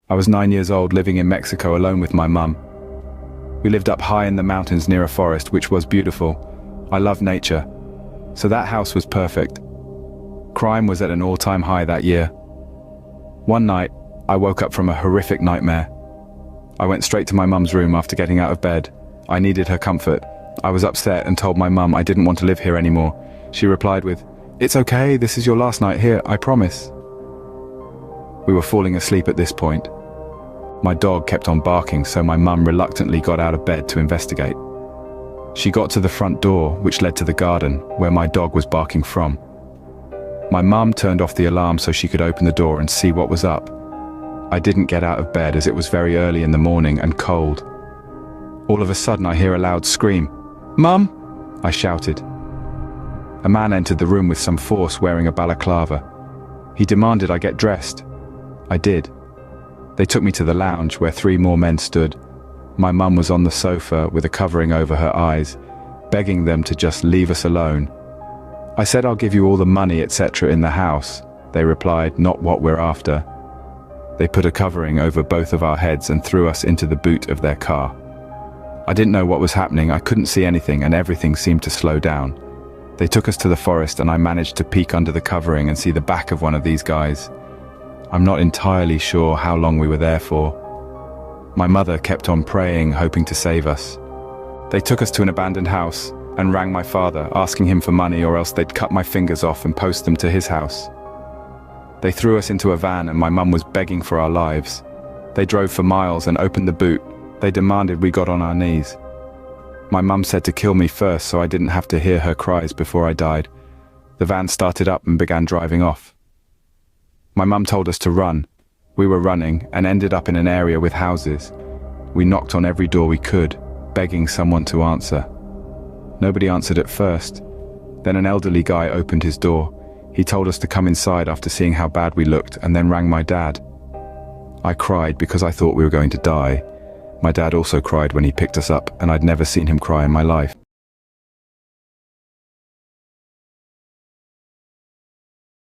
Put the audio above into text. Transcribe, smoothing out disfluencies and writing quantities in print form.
I was 9 years old, living in Mexico alone with my mum. We lived up high in the mountains near a forest, which was beautiful. I love nature, so that house was perfect. Crime was at an all-time high that year. One night, I woke up from a horrific nightmare. I went straight to my mum's room after getting out of bed. I needed her comfort. I was upset and told my mum I didn't want to live here anymore. She replied with, "It's okay, this is your last night here, I promise." We were falling asleep at this point. My dog kept on barking, so my mum reluctantly got out of bed to investigate. She got to the front door, which led to the garden, where my dog was barking from. My mum turned off the alarm so she could open the door and see what was up. I didn't get out of bed as it was very early in the morning and cold. All of a sudden I hear a loud scream. "Mum!" I shouted. A man entered the room with some force, wearing a balaclava. He demanded I get dressed. I did. They took me to the lounge where 3 more men stood. My mum was on the sofa with a covering over her eyes, begging them to just leave us alone. I said, "I'll give you all the money, etc. in the house." They replied, "Not what we're after." They put a covering over both of our heads and threw us into the boot of their car. I didn't know what was happening. I couldn't see anything and everything seemed to slow down. They took us to the forest and I managed to peek under the covering and see the back of one of these guys. I'm not entirely sure how long we were there for. My mother kept on praying, hoping to save us. They took us to an abandoned house and rang my father, asking him for money or else they'd cut my fingers off and post them to his house. They threw us into a van and my mum was begging for our lives. They drove for miles and opened the boot. They demanded we got on our knees. My mum said to kill me first so I didn't have to hear her cries before I died. The van started up and began driving off. My mum told us to run. We were running and ended up in an area with houses. We knocked on every door we could, begging someone to answer. Nobody answered at first. Then an elderly guy opened his door. He told us to come inside after seeing how bad we looked and then rang my dad. I cried because I thought we were going to die. My dad also cried when he picked us up and I'd never seen him cry in my life.